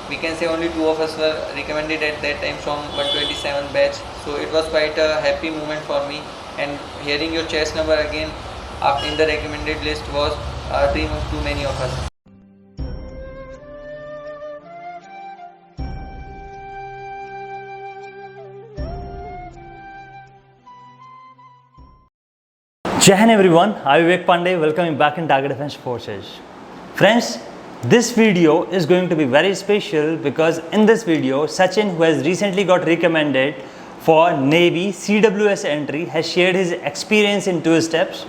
we can say only 2 of us were recommended at that time from 127 batch. So it was quite a happy moment for me, and hearing your chest number again in the recommended list was a dream of too many of us. Jai Hind everyone, I'm Vivek Pandey, welcoming back in Target Defense Forces. Friends, this video is going to be very special because in this video, Sachin, who has recently got recommended for Navy CWS entry, has shared his experience in 2 steps.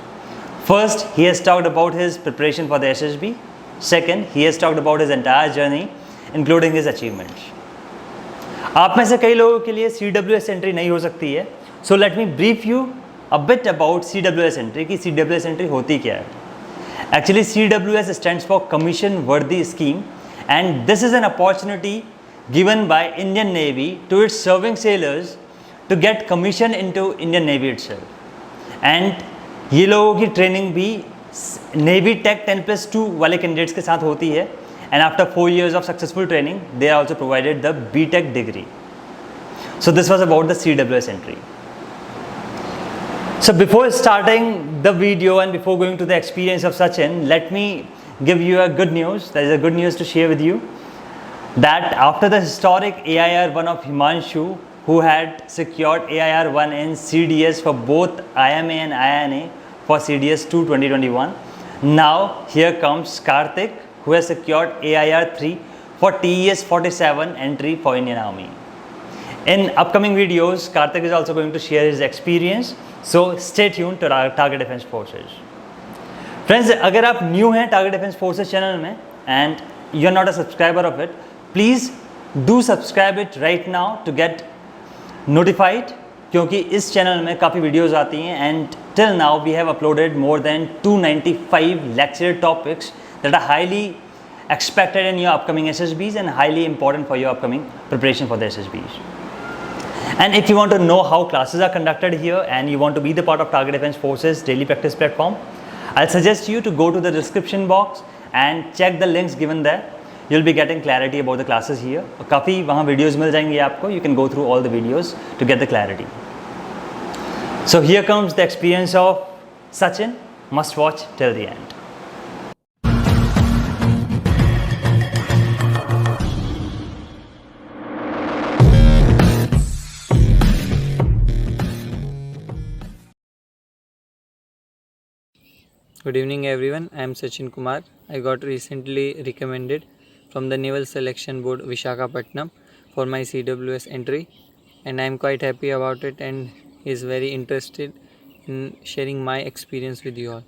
First, he has talked about his preparation for the SSB. Second, he has talked about his entire journey, including his achievements. आप में से कई लोगों के लिए CWS entry नहीं हो सकती है, so let me brief you a bit about CWS entry कि CWS entry होती क्या है. Actually, CWS stands for Commission Worthy Scheme, and this is an opportunity given by Indian Navy to its serving sailors to get commission into Indian Navy itself. And ये लोगों की training भी Navy Tech 10+2 वाले candidates के साथ होती है, and after 4 years of successful training, they are also provided the BTech degree. So this was about the CWS entry. So before starting the video and before going to the experience of Sachin, let me give you a good news. There is a good news to share with you, that after the historic AIR 1 of Himanshu, who had secured AIR 1 in CDS for both IMA and INA for CDS 2 2021, now here comes Karthik, who has secured AIR 3 for TES 47 entry for Indian Army. In upcoming videos, Karthik is also going to share his experience. So stay tuned to Target Defense Forces. Friends, अगर आप new हैं Target Defense Forces channel में and you're not a subscriber of it, please do subscribe it right now to get notified, क्योंकि इस channel में काफ़ी videos आती हैं and till now we have uploaded more than 295 lecture topics that are highly expected in your upcoming SSBs and highly important for your upcoming preparation for the SSBs. And if you want to know how classes are conducted here and you want to be the part of Target Defense Forces daily practice platform, I'll suggest you to go to the description box and check the links given there. You'll be getting clarity about the classes here. काफ़ी वहाँ videos मिल जाएंगी आपको. You can go through all the videos to get the clarity. So here comes the experience of Sachin. Must watch till the end. Good evening everyone, I am Sachin Kumar. I got recently recommended from the Naval Selection Board Visakhapatnam for my CWS entry, and I am quite happy about it and is very interested in sharing my experience with you all.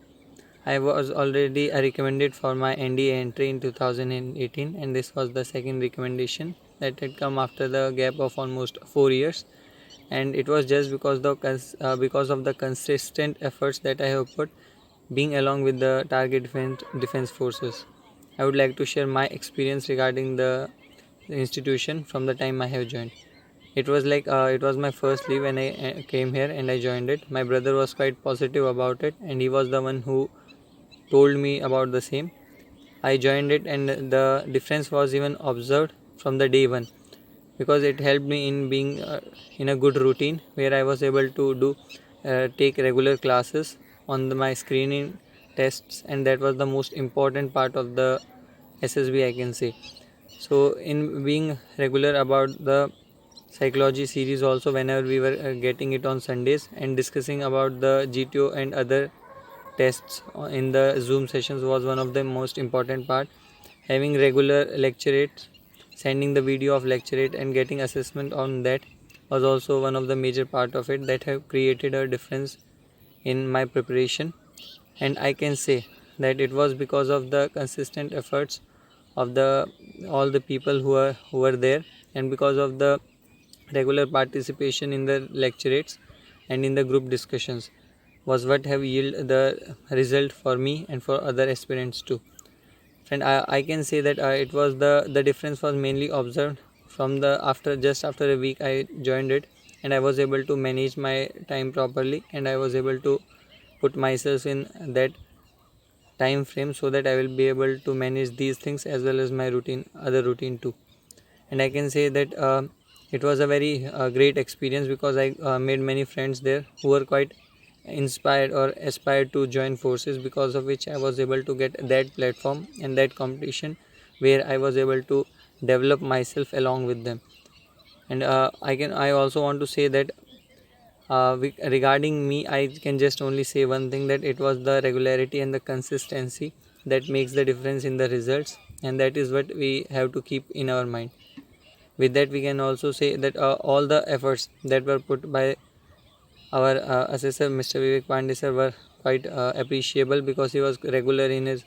I was already recommended for my NDA entry in 2018, and this was the second recommendation that had come after the gap of almost 4 years, and it was just because of the consistent efforts that I have put being along with the Target Defense Forces. I would like to share my experience regarding the institution from the time I have joined. It was my first leave when I came here and I joined it. My brother was quite positive about it and he was the one who told me about the same. I joined it and the difference was even observed from the day one, because it helped me in being in a good routine where I was able to take regular classes on my screening tests, and that was the most important part of the SSB, I can say. So in being regular about the psychology series also, whenever we were getting it on Sundays and discussing about the GTO and other tests in the Zoom sessions was one of the most important part. Having regular lecturate, sending the video of lecturate and getting assessment on that was also one of the major part of it that have created a difference in my preparation. And I can say that it was because of the consistent efforts of all the people who were there, and because of the regular participation in the lecturates and in the group discussions was what have yielded the result for me and for other aspirants too. And I can say that it was the difference was mainly observed from just after a week I joined it, and I was able to manage my time properly, and I was able to put myself in that time frame so that I will be able to manage these things as well as my other routine too. and I can say that it was a very great experience, because I made many friends there who were quite inspired or aspired to join forces, because of which I was able to get that platform and that competition where I was able to develop myself along with them. And I also want to say that regarding me, I can just only say one thing, that it was the regularity and the consistency that makes the difference in the results, and that is what we have to keep in our mind. With that, we can also say that all the efforts that were put by our assessor, Mr. Vivek Pandey sir, were quite appreciable, because he was regular in his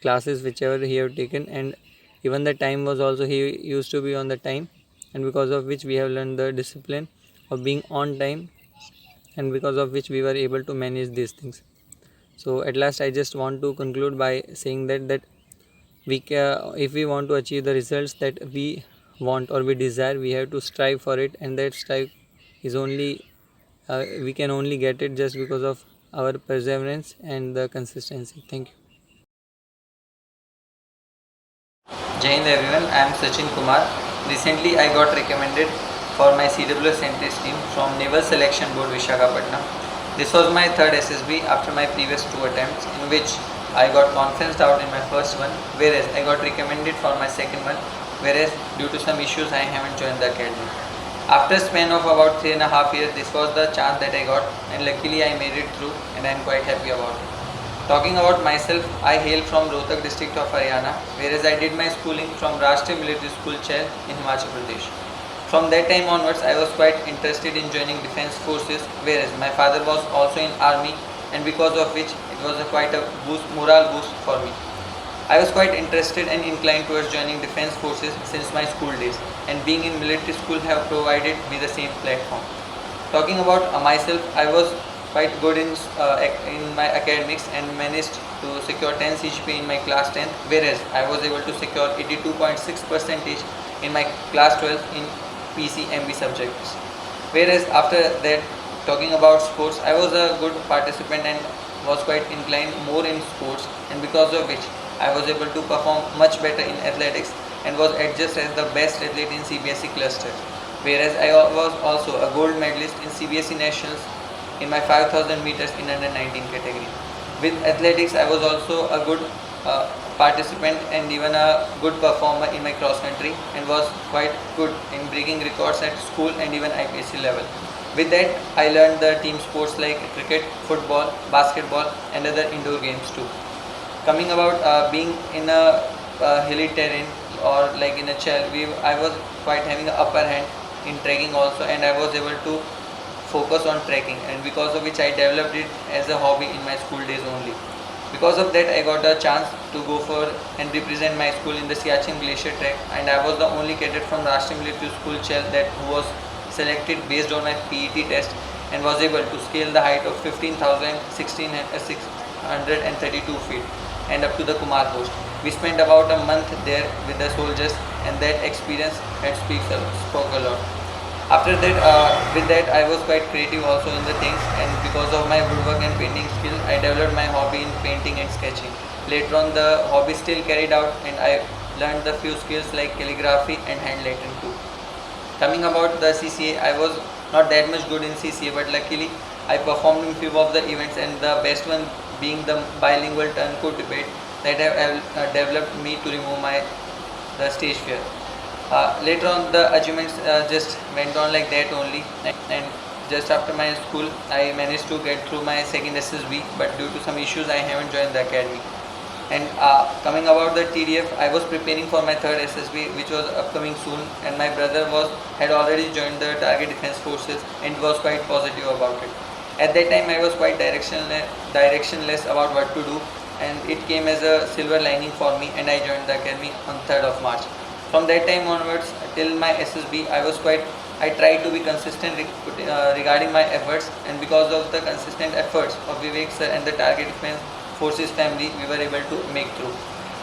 classes whichever he have taken, and even the time was also, he used to be on the time, and because of which we have learned the discipline of being on time, and because of which we were able to manage these things. So at last, I just want to conclude by saying that if we want to achieve the results that we want or we desire, we have to strive for it, and that strive is only we can only get it just because of our perseverance and the consistency. Thank you. Jai Hind everyone, I am Sachin Kumar. Recently I got recommended for my CWS entry stream from Naval Selection Board Visakhapatnam. This was my third SSB after my previous two attempts, in which I got conferenced out in my first one, whereas I got recommended for my second one, whereas due to some issues I haven't joined the academy. After a span of about 3.5 years, this was the chance that I got, and luckily I made it through, and I am quite happy about it. Talking about myself, I hail from Rohtak district of Haryana, whereas I did my schooling from Rashtriya Military School Chair in Himachal Pradesh. From that time onwards, I was quite interested in joining defense forces, whereas my father was also in army, and because of which it was quite a morale boost for me. I was quite interested and inclined towards joining defense forces since my school days, and being in military school have provided me the same platform. Talking about myself, I was quite good in my academics and managed to secure 10 CGPA in my class 10th, whereas I was able to secure 82.6% in my class 12 in PCMB subjects. Whereas after that, talking about sports, I was a good participant and was quite inclined more in sports, and because of which I was able to perform much better in athletics and was adjudged as the best athlete in CBSE cluster. Whereas I was also a gold medalist in CBSE nationals in my 5000 meters in under 19 category. With athletics, I was also a good participant and even a good performer in my cross country, and was quite good in breaking records at school and even IPSC level. With that, I learned the team sports like cricket, football, basketball and other indoor games too. Coming about being in a hilly terrain or like in a chair, I was quite having an upper hand in trekking also, and I was able to focus on trekking, and because of which I developed it as a hobby in my school days only. Because of that, I got a chance to go for and represent my school in the Siachen Glacier Trek, and I was the only cadet from Rashtriya Military School Chair that who was selected based on my PET test, and was able to scale the height of 15,632 feet and up to the Kumar post. We spent about a month there with the soldiers, and that experience had spoke a lot. After that, with that, I was quite creative also in the things, and because of my woodwork and painting skill, I developed my hobby in painting and sketching. Later on, the hobby still carried out, and I learned the few skills like calligraphy and hand lettering too. Coming about the CCA, I was not that much good in CCA, but luckily I performed in few of the events, and the best one being the bilingual turncoat debate that have developed me to remove the stage fear. Later on, the achievements just went on like that only, and just after my school I managed to get through my second SSB, but due to some issues I haven't joined the academy. And coming about the TDF, I was preparing for my third SSB, which was upcoming soon, and my brother had already joined the Target Defense Forces and was quite positive about it. At that time I was quite directionless about what to do, and it came as a silver lining for me, and I joined the academy on 3rd of March. From that time onwards till my SSB, I tried to be consistent regarding my efforts, and because of the consistent efforts of Vivek sir and the Target Defense Forces family, we were able to make through.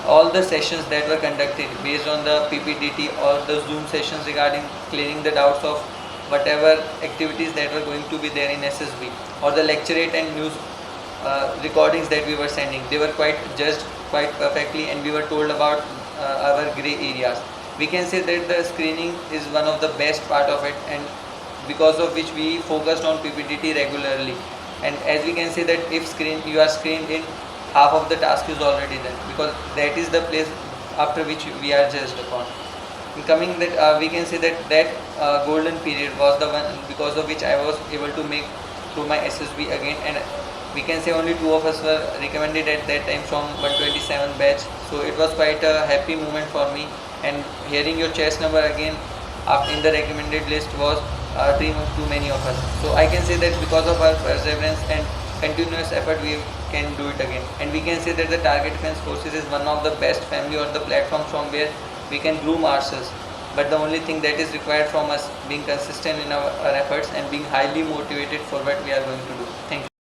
All the sessions that were conducted based on the PPDT or the Zoom sessions regarding clearing the doubts of whatever activities that were going to be there in SSB, or the lecturate and news recordings that we were sending, they were quite judged quite perfectly, and we were told about our grey areas. we can say that the screening is one of the best part of it, and because of which we focused on PPTT regularly. And as we can say that if you are screened in, half of the task is already done, because that is the place after which we are judged upon. In coming that, we can say that golden period was the one because of which I was able to make through my SSB again, and we can say only 2 of us were recommended at that time from 127 batch. So it was quite a happy moment for me, and hearing your chest number again in the recommended list was dream of too many of us. So I can say that because of our perseverance and continuous effort, we can do it again. And we can say that the Target Defense Forces is one of the best family or the platforms from where we can groom ourselves. But the only thing that is required from us being consistent in our efforts and being highly motivated for what we are going to do. Thank you.